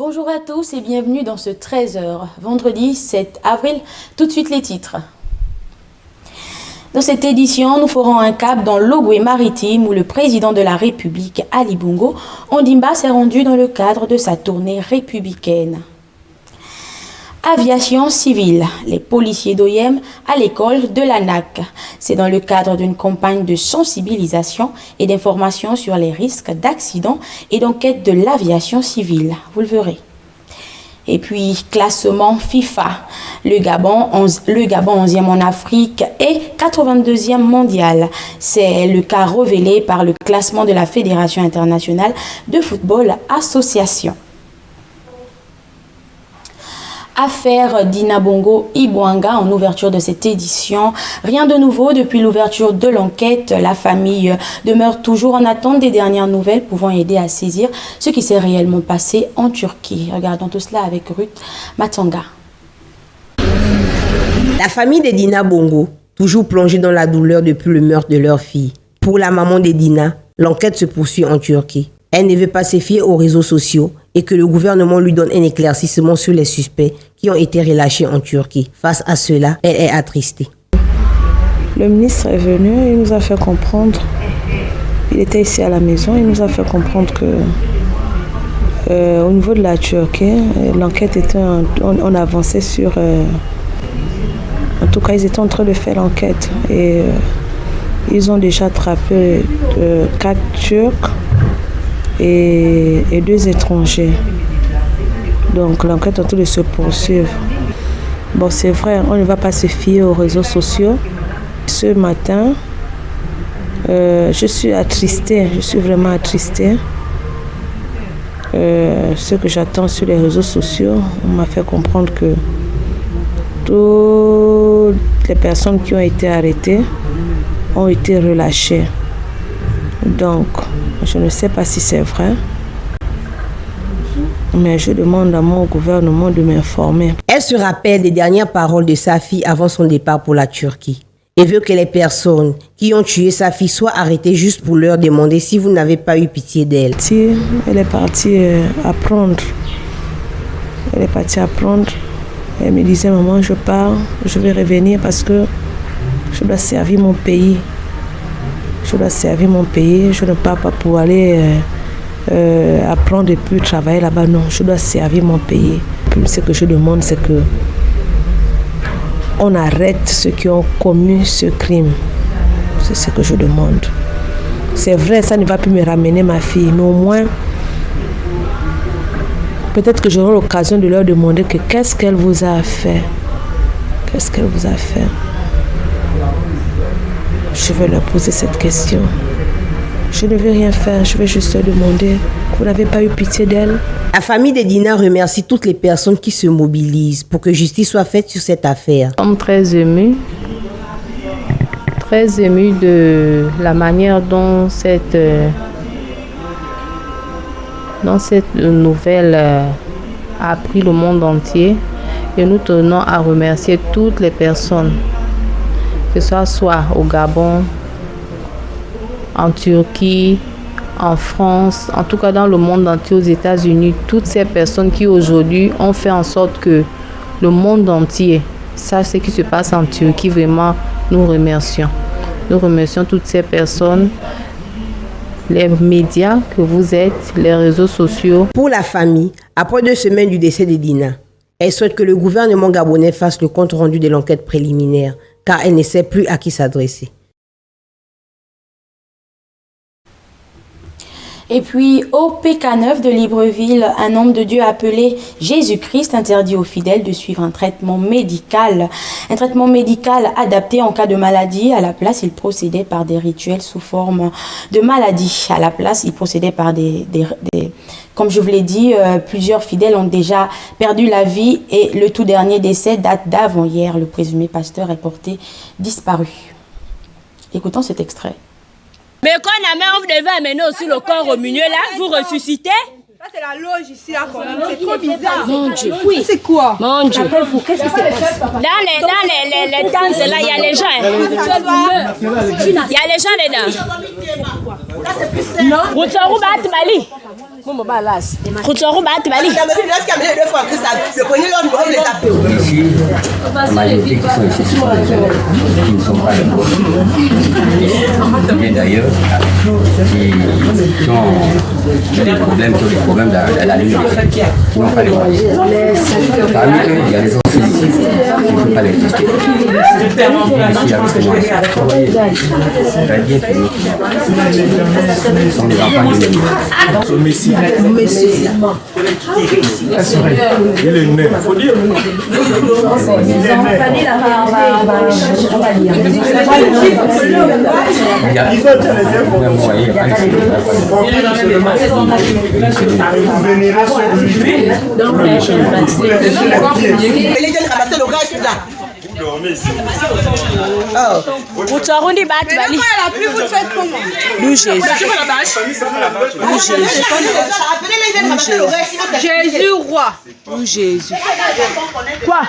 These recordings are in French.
Bonjour à tous et bienvenue dans ce 13h, vendredi 7 avril. Tout de suite les titres. Dans cette édition, nous ferons un cap dans l'Ogooué-Maritime où le président de la République, Ali Bongo Ondimba, s'est rendu dans le cadre de sa tournée républicaine. Aviation civile, les policiers d'OIM à l'école de l'ANAC. C'est dans le cadre d'une campagne de sensibilisation et d'information sur les risques d'accidents et d'enquête de l'aviation civile. Vous le verrez. Et puis, classement FIFA. Le Gabon 11e en Afrique et 82e mondial. C'est le cas révélé par le classement de la Fédération internationale de football association. Affaire Dina Bongo Ibwanga en ouverture de cette édition. Rien de nouveau depuis l'ouverture de l'enquête. La famille demeure toujours en attente des dernières nouvelles pouvant aider à saisir ce qui s'est réellement passé en Turquie. Regardons tout cela avec Ruth Matanga. La famille de Dina Bongo, toujours plongée dans la douleur depuis le meurtre de leur fille. Pour la maman de Dina, l'enquête se poursuit en Turquie. Elle ne veut pas se fier aux réseaux sociaux et que le gouvernement lui donne un éclaircissement sur les suspects qui ont été relâchés en Turquie. Face à cela, elle est attristée. Le ministre est venu, il nous a fait comprendre, il était ici à la maison, il nous a fait comprendre que au niveau de la Turquie, l'enquête était, on avançait sur... en tout cas, ils étaient en train de faire l'enquête et ils ont déjà attrapé 4 Turcs et 2 étrangers. Donc l'enquête est en train de se poursuivre. Bon, c'est vrai, on ne va pas se fier aux réseaux sociaux. Ce matin, je suis attristée, je suis vraiment attristée. Ce que j'attends sur les réseaux sociaux, on m'a fait comprendre que toutes les personnes qui ont été arrêtées ont été relâchées. Donc, je ne sais pas si c'est vrai, mais je demande à mon gouvernement de m'informer. Elle se rappelle des dernières paroles de sa fille avant son départ pour la Turquie et veut que les personnes qui ont tué sa fille soient arrêtées juste pour leur demander si vous n'avez pas eu pitié d'elle. Elle est partie apprendre. Elle est partie apprendre. Elle me disait, maman, je pars, je vais revenir parce que je dois servir mon pays. Je dois servir mon pays, je ne pars pas pour aller apprendre et puis travailler là-bas. Non, je dois servir mon pays. Puis, ce que je demande, c'est que on arrête ceux qui ont commis ce crime. C'est ce que je demande. C'est vrai, ça ne va plus me ramener ma fille, mais au moins, peut-être que j'aurai l'occasion de leur demander que qu'est-ce qu'elle vous a fait. Qu'est-ce qu'elle vous a fait? Je vais leur poser cette question. Je ne vais rien faire, je vais juste leur demander, vous n'avez pas eu pitié d'elle? La famille de Dina remercie toutes les personnes qui se mobilisent pour que justice soit faite sur cette affaire. Nous sommes très émus de la manière dont cette nouvelle a pris le monde entier et nous tenons à remercier toutes les personnes, que ce soit au Gabon, en Turquie, en France, en tout cas dans le monde entier, aux États-Unis, toutes ces personnes qui aujourd'hui ont fait en sorte que le monde entier sache ce qui se passe en Turquie. Vraiment, nous remercions. Nous remercions toutes ces personnes, les médias que vous êtes, les réseaux sociaux. Pour la famille, après 2 semaines du décès de Dina, elle souhaite que le gouvernement gabonais fasse le compte rendu de l'enquête préliminaire, car elle ne sait plus à qui s'adresser. Et puis, au PK9 de Libreville, un homme de Dieu appelé Jésus-Christ interdit aux fidèles de suivre un traitement médical. Un traitement médical adapté en cas de maladie. À la place, il procédait par des rituels sous forme de maladie. À la place, il procédait par comme je vous l'ai dit, plusieurs fidèles ont déjà perdu la vie et le tout dernier décès date d'avant-hier. Le présumé pasteur est porté disparu. Écoutons cet extrait. Mais quand la mère, vous devez amener aussi le corps au milieu là, vous ressuscitez. Ça c'est la loge ici là, c'est trop bizarre. Mon Dieu, oui. C'est quoi? Mon Dieu. Qu'est-ce qui se passe? Dans les tentes là, il y a les gens. Il y a les gens dedans. Non. Routsaru Batmali. Kutsoro bat bali. Ici, la majorité qui sont ici sont des jeunes qui ne sont pas des pauvres. Et d'ailleurs, qui ont des problèmes de la lune, qui n'ont pas les moyens. Parmi eux, il y a des enfants ici qui ne peuvent pas les tester. Ici, avec moi, c'est-à-dire que ce sont des enfants de Messie. Il est né. Il faut dire. Kutsarundi bat bali. Nous Jésus. Jésus roi. Nous Jésus. Quoi?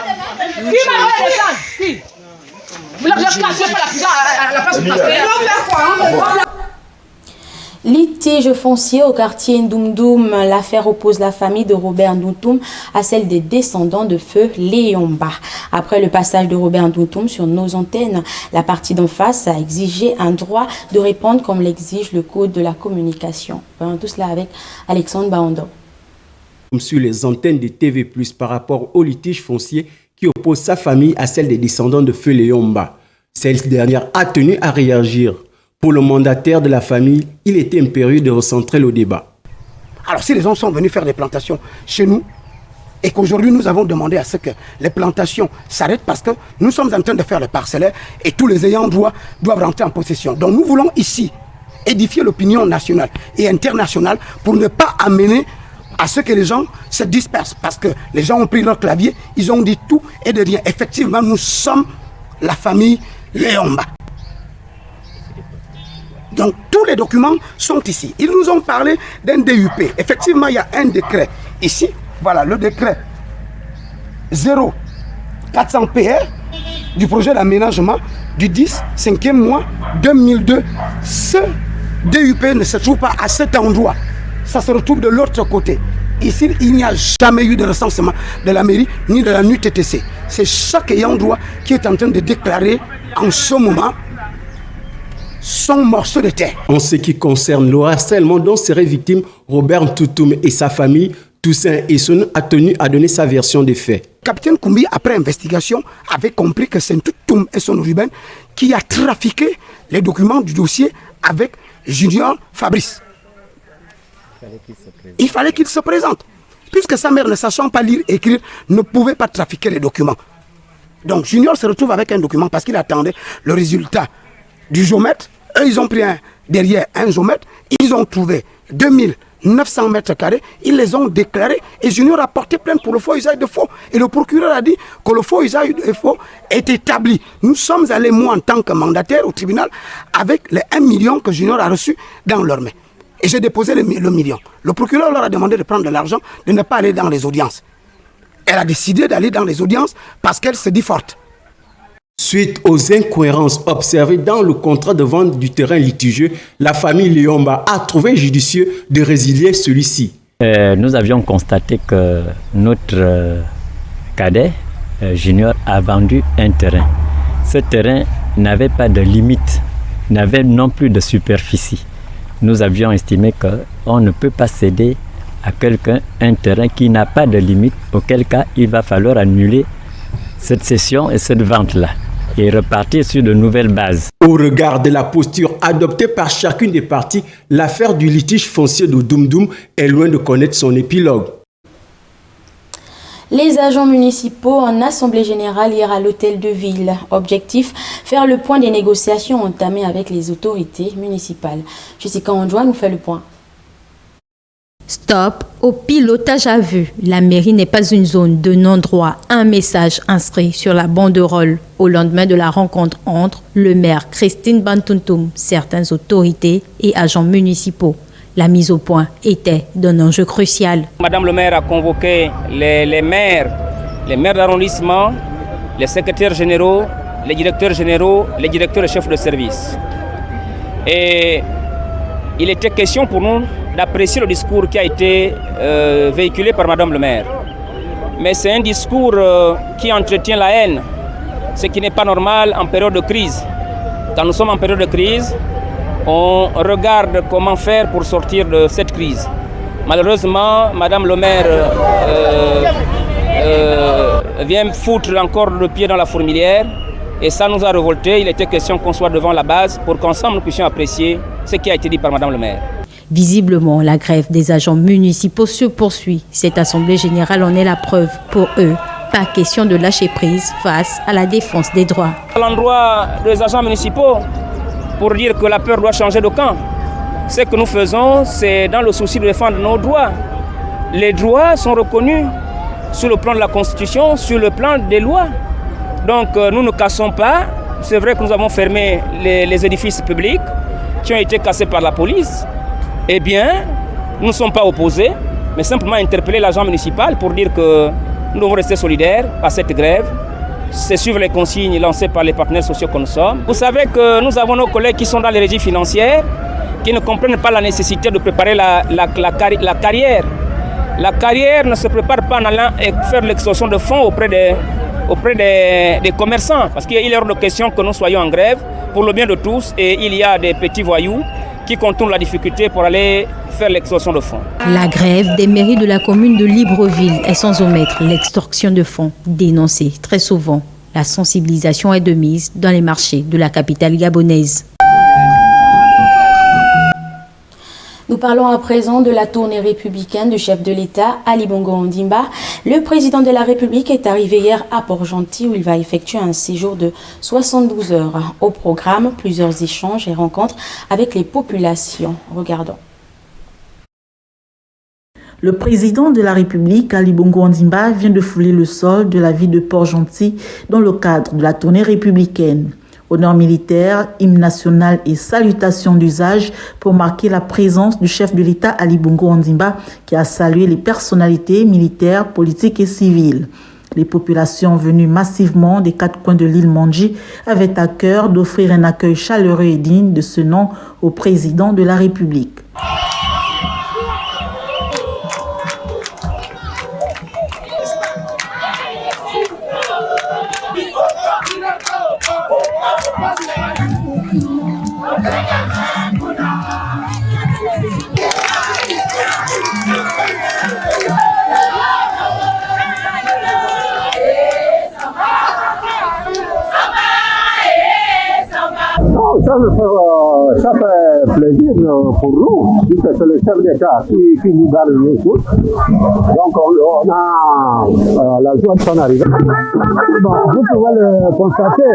Litige foncier au quartier Ndoumbdoum. L'affaire oppose la famille de Robert Ndoumbdoum à celle des descendants de feu Léomba. Après le passage de Robert Ndoumbdoum sur nos antennes, la partie d'en face a exigé un droit de répondre comme l'exige le code de la communication. Tout cela avec Alexandre Baondo. Sur les antennes de TV+, par rapport au litige foncier qui oppose sa famille à celle des descendants de feu Léomba. Cette dernière a tenu à réagir. Pour le mandataire de la famille, il était impérieux de recentrer le débat. Alors si les gens sont venus faire des plantations chez nous et qu'aujourd'hui nous avons demandé à ce que les plantations s'arrêtent parce que nous sommes en train de faire le parcellaire et tous les ayants droit doivent rentrer en possession. Donc nous voulons ici édifier l'opinion nationale et internationale pour ne pas amener à ce que les gens se dispersent parce que les gens ont pris leur clavier, ils ont dit tout et de rien. Effectivement, nous sommes la famille Léomba. Donc tous les documents sont ici. Ils nous ont parlé d'un DUP. Effectivement, il y a un décret ici. Voilà le décret 0400 PR du projet d'aménagement du 10, 5e mois 2002. Ce DUP ne se trouve pas à cet endroit. Ça se retrouve de l'autre côté. Ici, il n'y a jamais eu de recensement de la mairie ni de la NUTTC. C'est chaque ayant droit qui est en train de déclarer en ce moment son morceau de terre. En ce qui concerne le harcèlement dont seraient victimes Robert Ndoumbdoum et sa famille, Toussaint Essoun a tenu à donner sa version des faits. Capitaine Koumbi, après investigation, avait compris que c'est Ndoumbdoum et son Ruben qui a trafiqué les documents du dossier avec Junior Fabrice. Il fallait qu'il se présente. Puisque sa mère, ne sachant pas lire et écrire, ne pouvait pas trafiquer les documents. Donc Junior se retrouve avec un document parce qu'il attendait le résultat du géomètre. Eux, ils ont pris derrière un géomètre. Ils ont trouvé 2900 mètres carrés. Ils les ont déclarés. Et Junior a porté plainte pour le faux usage de faux. Et le procureur a dit que le faux usage de faux est établi. Nous sommes allés, moi, en tant que mandataire au tribunal, avec les 1 million que Junior a reçu dans leurs mains. Et j'ai déposé le million. Le procureur leur a demandé de prendre de l'argent, de ne pas aller dans les audiences. Elle a décidé d'aller dans les audiences parce qu'elle se dit forte. Suite aux incohérences observées dans le contrat de vente du terrain litigieux, la famille Léomba a trouvé judicieux de résilier celui-ci. Nous avions constaté que notre cadet, Junior, a vendu un terrain. Ce terrain n'avait pas de limite, n'avait non plus de superficie. Nous avions estimé qu'on ne peut pas céder à quelqu'un un terrain qui n'a pas de limite, auquel cas il va falloir annuler cette cession et cette vente-là et repartir sur de nouvelles bases. Au regard de la posture adoptée par chacune des parties, l'affaire du litige foncier de Ndoumbdoum est loin de connaître son épilogue. Les agents municipaux en assemblée générale hier à l'hôtel de ville. Objectif, faire le point des négociations entamées avec les autorités municipales. Jessica Andjoua nous fait le point. Stop au pilotage à vue. La mairie n'est pas une zone de non-droit. Un message inscrit sur la banderole au lendemain de la rencontre entre le maire Christine Bantountoum, certaines autorités et agents municipaux. La mise au point était d'un enjeu crucial. Madame le maire a convoqué les maires d'arrondissement, les secrétaires généraux, les directeurs généraux, les directeurs et chefs de service. Et il était question pour nous d'apprécier le discours qui a été véhiculé par Madame le maire. Mais c'est un discours qui entretient la haine, ce qui n'est pas normal en période de crise. Quand nous sommes en période de crise, on regarde comment faire pour sortir de cette crise. Malheureusement, Madame le maire vient foutre encore le pied dans la fourmilière et ça nous a révoltés. Il était question qu'on soit devant la base pour qu'ensemble nous puissions apprécier ce qui a été dit par Madame le maire. Visiblement, la grève des agents municipaux se poursuit. Cette assemblée générale en est la preuve. Pour eux, pas question de lâcher prise face à la défense des droits. À l'endroit des agents municipaux, pour dire que la peur doit changer de camp. Ce que nous faisons, c'est dans le souci de défendre nos droits. Les droits sont reconnus sur le plan de la Constitution, sur le plan des lois. Donc nous ne cassons pas. C'est vrai que nous avons fermé les édifices publics qui ont été cassés par la police. Eh bien, nous ne sommes pas opposés, mais simplement interpeller l'agent municipal pour dire que nous devons rester solidaires à cette grève. C'est suivre les consignes lancées par les partenaires sociaux que nous sommes. Vous savez que nous avons nos collègues qui sont dans les régies financières, qui ne comprennent pas la nécessité de préparer la carrière. La carrière ne se prépare pas en allant faire l'extorsion de fonds auprès des commerçants. Parce qu'il est hors de question que nous soyons en grève pour le bien de tous et il y a des petits voyous qui contournent la difficulté pour aller faire l'extorsion de fonds. La grève des mairies de la commune de Libreville est sans omettre l'extorsion de fonds dénoncée très souvent. La sensibilisation est de mise dans les marchés de la capitale gabonaise. Nous parlons à présent de la tournée républicaine du chef de l'État, Ali Bongo Ondimba. Le président de la République est arrivé hier à Port-Gentil où il va effectuer un séjour de 72 heures. Au programme, plusieurs échanges et rencontres avec les populations. Regardons. Le président de la République, Ali Bongo Ondimba, vient de fouler le sol de la ville de Port-Gentil dans le cadre de la tournée républicaine. Honneur militaire, hymne national et salutations d'usage pour marquer la présence du chef de l'État Ali Bongo Ondimba qui a salué les personnalités militaires, politiques et civiles. Les populations venues massivement des 4 coins de l'île Mandji avaient à cœur d'offrir un accueil chaleureux et digne de ce nom au président de la République. Ça fait plaisir pour nous, puisque c'est le chef d'État qui nous garde nous tous. Donc on a la joie de son arrivée. Bon, vous pouvez le constater,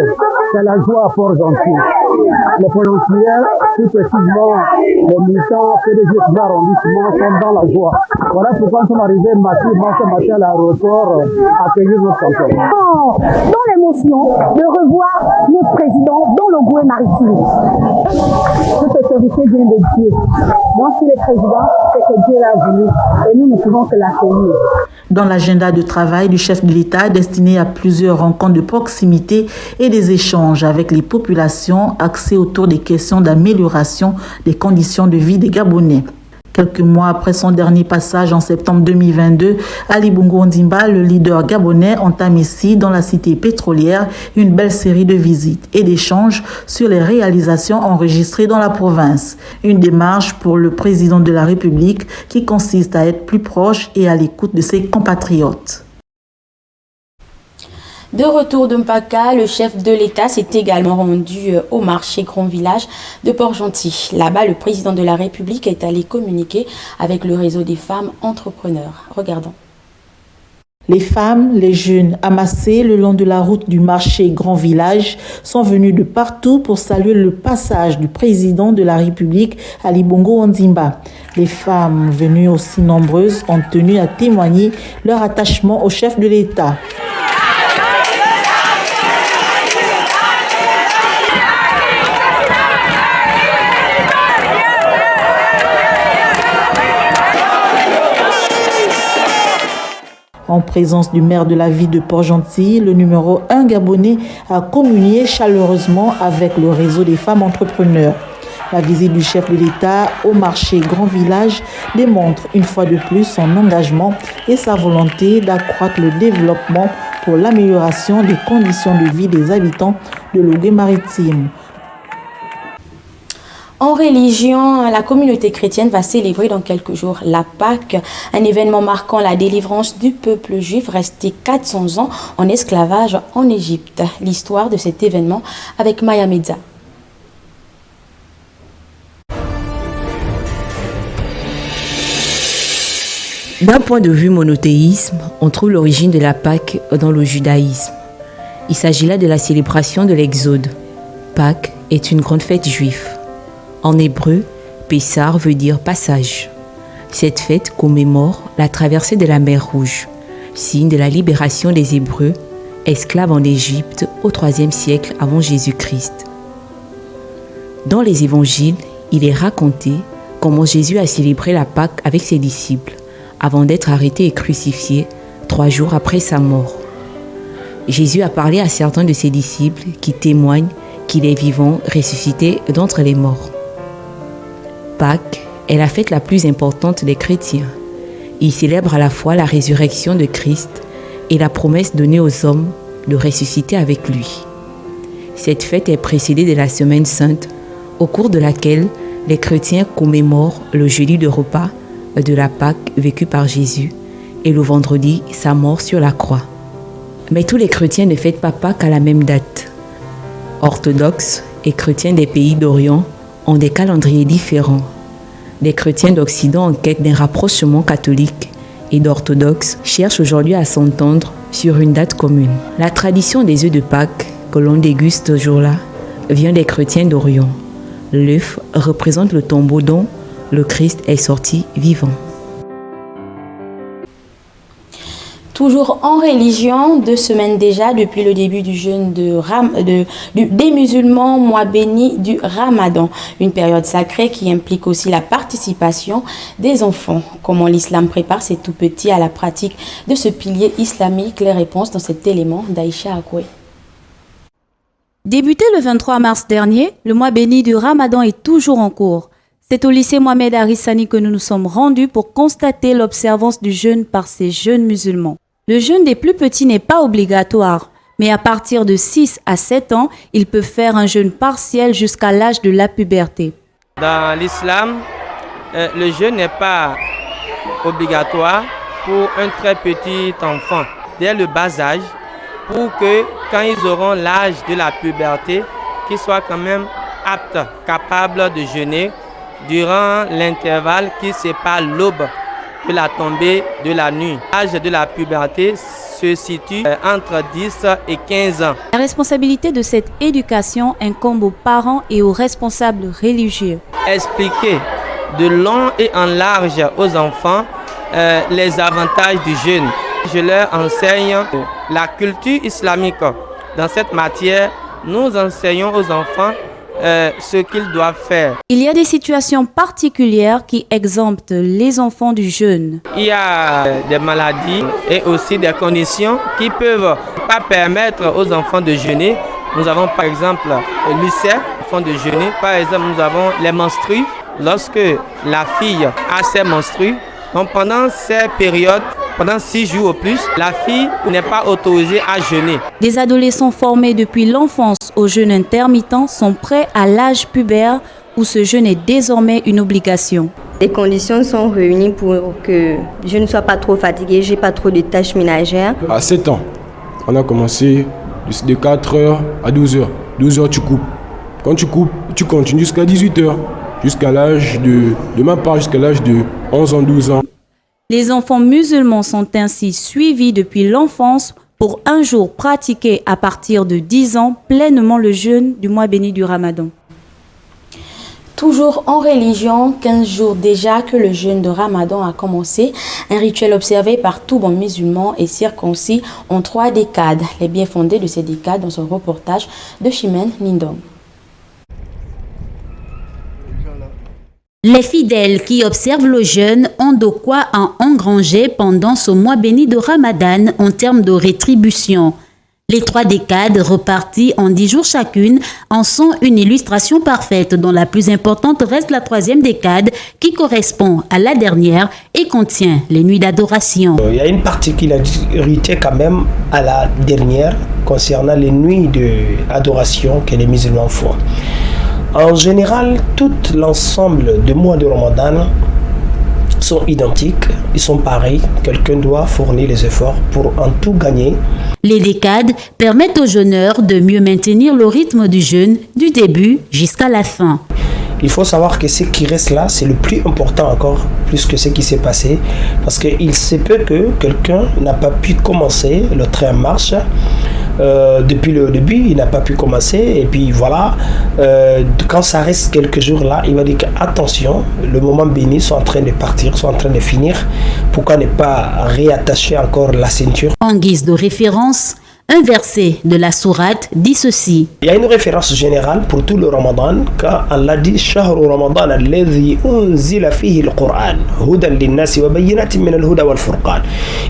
c'est la joie à Port-Gentil. Les policiers, tout effectivement, les militants, les arrondissements sont dans la joie. Voilà pourquoi nous sommes arrivés massivement ce matin à l'aéroport accueillir notre canton. Dans l'émotion de revoir notre président dans le Goué maritime. Toute autorité vient de Dieu. Donc si le président, c'est que Dieu l'a voulu et nous ne pouvons que l'accueillir. Dans l'agenda de travail du chef de l'État destiné à plusieurs rencontres de proximité et des échanges avec les populations axés autour des questions d'amélioration des conditions de vie des Gabonais. Quelques mois après son dernier passage en septembre 2022, Ali Bongo Ondimba, le leader gabonais, entame ici, dans la cité pétrolière, une belle série de visites et d'échanges sur les réalisations enregistrées dans la province. Une démarche pour le président de la République qui consiste à être plus proche et à l'écoute de ses compatriotes. De retour de Mpaka, le chef de l'État s'est également rendu au marché Grand Village de Port-Gentil. Là-bas, le président de la République est allé communiquer avec le réseau des femmes entrepreneurs. Regardons. Les femmes, les jeunes amassés le long de la route du marché Grand Village sont venus de partout pour saluer le passage du président de la République, Ali Bongo Ondimba. Les femmes venues aussi nombreuses ont tenu à témoigner leur attachement au chef de l'État. En présence du maire de la ville de Port-Gentil, le numéro 1 gabonais a communié chaleureusement avec le réseau des femmes entrepreneurs. La visite du chef de l'État au marché Grand Village démontre une fois de plus son engagement et sa volonté d'accroître le développement pour l'amélioration des conditions de vie des habitants de l'Ogooué-Maritime. En religion, la communauté chrétienne va célébrer dans quelques jours la Pâque, un événement marquant la délivrance du peuple juif resté 400 ans en esclavage en Égypte. L'histoire de cet événement avec Maya Medza. D'un point de vue monothéisme, on trouve l'origine de la Pâque dans le judaïsme. Il s'agit là de la célébration de l'Exode. Pâque est une grande fête juive. En hébreu, Pessar veut dire passage. Cette fête commémore la traversée de la mer Rouge, signe de la libération des Hébreux, esclaves en Égypte au IIIe siècle avant Jésus-Christ. Dans les évangiles, il est raconté comment Jésus a célébré la Pâque avec ses disciples, avant d'être arrêté et crucifié 3 jours après sa mort. Jésus a parlé à certains de ses disciples qui témoignent qu'il est vivant, ressuscité d'entre les morts. Pâques est la fête la plus importante des chrétiens. Il célèbre à la fois la résurrection de Christ et la promesse donnée aux hommes de ressusciter avec lui. Cette fête est précédée de la Semaine Sainte, au cours de laquelle les chrétiens commémorent le jeudi de repas de la Pâque vécue par Jésus et le vendredi sa mort sur la croix. Mais tous les chrétiens ne fêtent pas Pâques à la même date. Orthodoxes et chrétiens des pays d'Orient ont des calendriers différents. Les chrétiens d'Occident en quête d'un rapprochement catholique et d'orthodoxes cherchent aujourd'hui à s'entendre sur une date commune. La tradition des œufs de Pâques que l'on déguste ce jour-là vient des chrétiens d'Orient. L'œuf représente le tombeau dont le Christ est sorti vivant. Toujours en religion, 2 semaines déjà depuis le début du jeûne des musulmans, mois béni du Ramadan. Une période sacrée qui implique aussi la participation des enfants. Comment l'islam prépare ses tout-petits à la pratique de ce pilier islamique? Les réponses dans cet élément d'Aïcha Akoué. Débuté le 23 mars dernier, le mois béni du Ramadan est toujours en cours. C'est au lycée Mohamed Harissani que nous nous sommes rendus pour constater l'observance du jeûne par ces jeunes musulmans. Le jeûne des plus petits n'est pas obligatoire, mais à partir de 6 à 7 ans, ils peuvent faire un jeûne partiel jusqu'à l'âge de la puberté. Dans l'islam, le jeûne n'est pas obligatoire pour un très petit enfant, dès le bas âge, pour que quand ils auront l'âge de la puberté, qu'ils soient quand même aptes, capables de jeûner durant l'intervalle qui sépare l'aube de la tombée de la nuit. L'âge de la puberté se situe entre 10 et 15 ans. La responsabilité de cette éducation incombe aux parents et aux responsables religieux. Expliquer de long et en large aux enfants les avantages du jeûne. Je leur enseigne la culture islamique. Dans cette matière, nous enseignons aux enfants ce qu'ils doivent faire. Il y a des situations particulières qui exemptent les enfants du jeûne. Il y a des maladies et aussi des conditions qui ne peuvent pas permettre aux enfants de jeûner. Nous avons par exemple l'ulcère, enfants de jeûner. Par exemple, nous avons les menstrues. Lorsque la fille a ses menstrues, donc pendant ces périodes, pendant 6 jours au plus, la fille n'est pas autorisée à jeûner. Des adolescents formés depuis l'enfance au jeûne intermittent sont prêts à l'âge pubère où ce jeûne est désormais une obligation. Les conditions sont réunies pour que je ne sois pas trop fatiguée, je n'ai pas trop de tâches ménagères. À 7 ans, on a commencé de 4h à 12h. 12h, tu coupes. Quand tu coupes, tu continues jusqu'à 18h. Jusqu'à l'âge de ma part, jusqu'à l'âge de 11 ans, 12 ans. Les enfants musulmans sont ainsi suivis depuis l'enfance pour un jour pratiquer à partir de 10 ans pleinement le jeûne du mois béni du Ramadan. Toujours en religion, 15 jours déjà que le jeûne de Ramadan a commencé, un rituel observé par tout bon musulman est circoncis en 3 décades. Les biens fondés de ces décades dans ce reportage de Chimène Nindong. Les fidèles qui observent le jeûne ont de quoi en engranger pendant ce mois béni de Ramadan en termes de rétribution. Les 3 décades reparties en 10 jours chacune en sont une illustration parfaite, dont la plus importante reste la 3e décade qui correspond à la dernière et contient les nuits d'adoration. Il y a une particularité quand même à la dernière concernant les nuits d'adoration que les musulmans font. En général, tout l'ensemble des mois de Ramadan sont identiques, ils sont pareils. Quelqu'un doit fournir les efforts pour en tout gagner. Les décades permettent aux jeûneurs de mieux maintenir le rythme du jeûne du début jusqu'à la fin. Il faut savoir que ce qui reste là, c'est le plus important encore, plus que ce qui s'est passé. Parce qu'il se peut que quelqu'un n'a pas pu commencer, le train marche. Depuis le début, il n'a pas pu commencer. Et puis voilà, quand ça reste quelques jours là, il va dire attention, le moment béni sont en train de partir, sont en train de finir. Pourquoi ne pas réattacher encore la ceinture? En guise de référence, un verset de la sourate dit ceci. Il y a une référence générale pour tout le Ramadan quand Allah dit Shahru Ramadan alladhi unzila fihi al-Qur'an hudan lin-nasi wa bayyinatin min al-huda wal-furqan.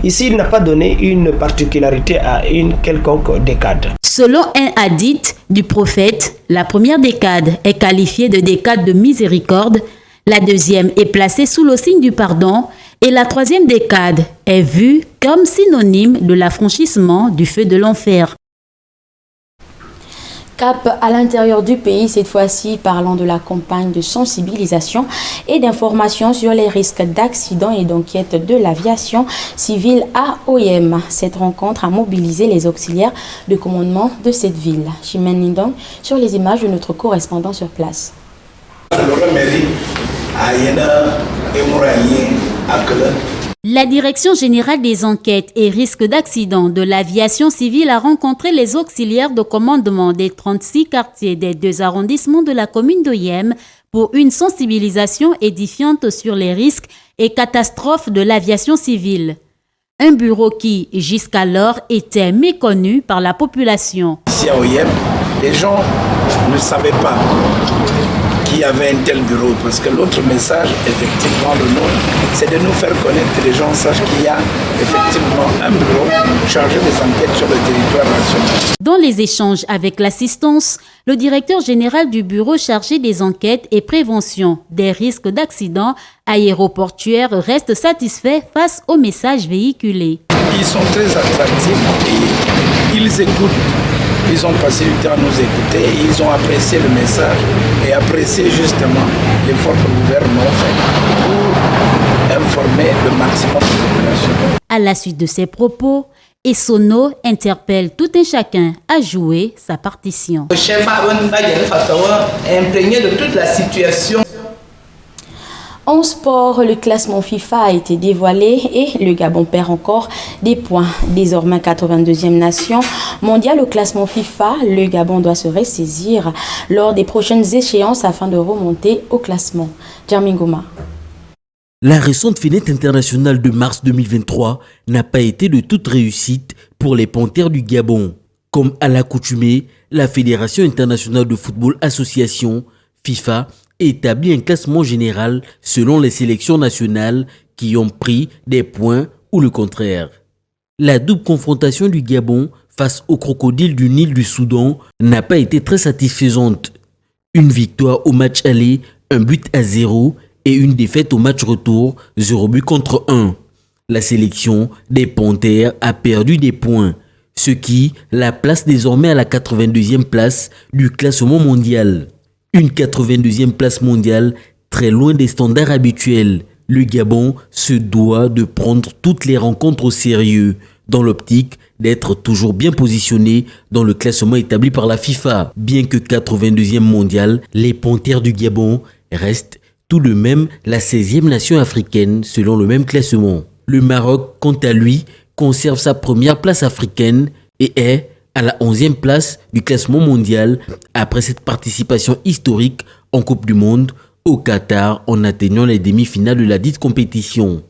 Ici, il n'a pas donné une particularité à une quelconque décade. Selon un hadith du prophète, la première décade est qualifiée de décade de miséricorde, la deuxième est placée sous le signe du pardon et la 3e décade est vue comme synonyme de l'affranchissement du feu de l'enfer. Cap à l'intérieur du pays, cette fois-ci parlant de la campagne de sensibilisation et d'information sur les risques d'accidents et d'enquête de l'aviation civile à OIM. Cette rencontre a mobilisé les auxiliaires de commandement de cette ville. Chimène Lindong sur les images de notre correspondant sur place. La Direction générale des enquêtes et risques d'accident de l'aviation civile a rencontré les auxiliaires de commandement des 36 quartiers des 2 arrondissements de la commune d'Oyem pour une sensibilisation édifiante sur les risques et catastrophes de l'aviation civile. Un bureau qui, jusqu'alors, était méconnu par la population. Ici à Oyem, les gens ne savaient pas qu'il y avait un tel bureau, parce que l'autre message, effectivement, le nom, c'est de nous faire connaître que les gens sachent qu'il y a effectivement un bureau chargé des enquêtes sur le territoire national. Dans les échanges avec l'assistance, le directeur général du bureau chargé des enquêtes et prévention des risques d'accidents aéroportuaires reste satisfait face aux messages véhiculés. Ils sont très attractifs et ils écoutent. Ils ont passé du temps à nous écouter et ils ont apprécié le message et apprécié justement l'effort que le gouvernement fait pour informer le maximum de la population. À la suite de ces propos, Essono interpelle tout un chacun à jouer sa partition. Le chef est imprégné de toute la situation. En sport, le classement FIFA a été dévoilé et le Gabon perd encore des points. Désormais 82e nation mondiale au classement FIFA, le Gabon doit se ressaisir lors des prochaines échéances afin de remonter au classement. Djermingoma. La récente fenêtre internationale de mars 2023 n'a pas été de toute réussite pour les Panthères du Gabon. Comme à l'accoutumée, la Fédération internationale de football association, FIFA, établit un classement général selon les sélections nationales qui ont pris des points ou le contraire. La double confrontation du Gabon face aux crocodiles du Nil du Soudan n'a pas été très satisfaisante. Une victoire au match aller, 1-0 et une défaite au match retour, 0-1. La sélection des Panthères a perdu des points, ce qui la place désormais à la 82e place du classement mondial. Une 82e place mondiale, très loin des standards habituels. Le Gabon se doit de prendre toutes les rencontres au sérieux, dans l'optique d'être toujours bien positionné dans le classement établi par la FIFA. Bien que 82e mondial, les Panthères du Gabon restent tout de même la 16e nation africaine selon le même classement. Le Maroc, quant à lui, conserve sa première place africaine et est à la 11e place du classement mondial après cette participation historique en Coupe du Monde au Qatar en atteignant les demi-finales de la dite compétition.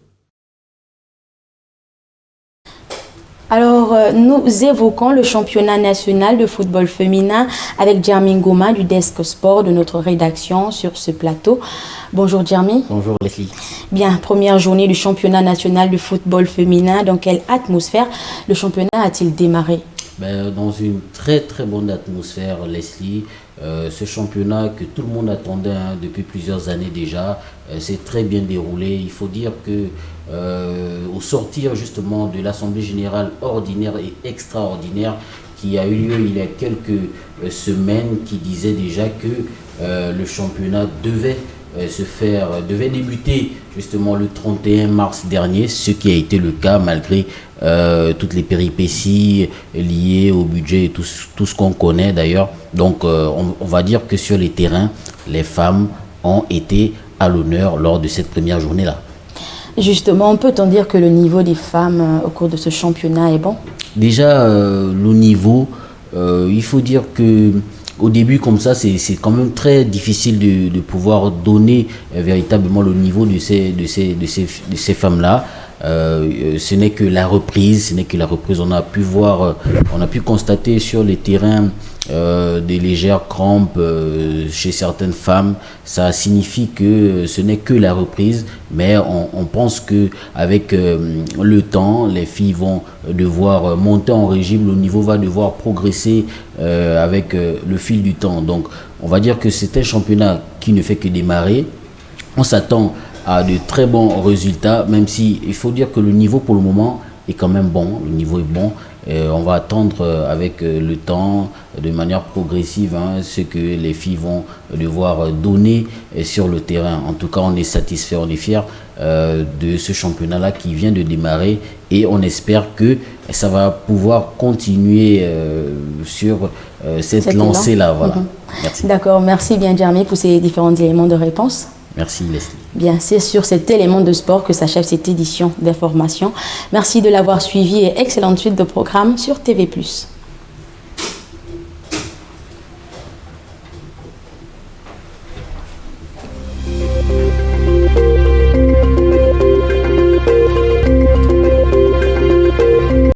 Alors, nous évoquons le championnat national de football féminin avec Djermingoma du Desk Sport de notre rédaction sur ce plateau. Bonjour Djermi. Bonjour Leslie. Bien, première journée du championnat national de football féminin. Dans quelle atmosphère le championnat a-t-il démarré? Dans une très très bonne atmosphère, Leslie. Ce championnat que tout le monde attendait depuis plusieurs années déjà, s'est très bien déroulé. Il faut dire que au sortir justement de l'Assemblée générale ordinaire et extraordinaire qui a eu lieu il y a quelques semaines, qui disait déjà que le championnat devait débuter justement le 31 mars dernier, ce qui a été le cas malgré toutes les péripéties liées au budget et tout ce qu'on connaît d'ailleurs. Donc on va dire que sur les terrains, les femmes ont été à l'honneur lors de cette première journée-là. Justement, peut-on dire que le niveau des femmes au cours de ce championnat est bon? Déjà, le niveau, il faut dire que au début, comme ça, c'est quand même très difficile de pouvoir donner véritablement le niveau de ces femmes-là. Ce n'est que la reprise, On a pu voir, on a pu constater sur les terrains des légères crampes chez certaines femmes. Ça signifie que ce n'est que la reprise, mais on pense que avec le temps, les filles vont devoir monter en régime, le niveau va devoir progresser avec le fil du temps. Donc on va dire que c'est un championnat qui ne fait que démarrer. On s'attend à de très bons résultats, même si il faut dire que le niveau pour le moment est quand même bon. Le niveau est bon. On va attendre avec le temps, de manière progressive, ce que les filles vont devoir donner sur le terrain. En tout cas, on est satisfait, on est fiers de ce championnat-là qui vient de démarrer et on espère que ça va pouvoir continuer sur cette lancée-là. Voilà. Merci. D'accord, merci bien Jeremy pour ces différents éléments de réponse. Merci Leslie. Bien, c'est sur cet élément de sport que s'achève cette édition d'information. Merci de l'avoir suivi et excellente suite de programme sur TV+.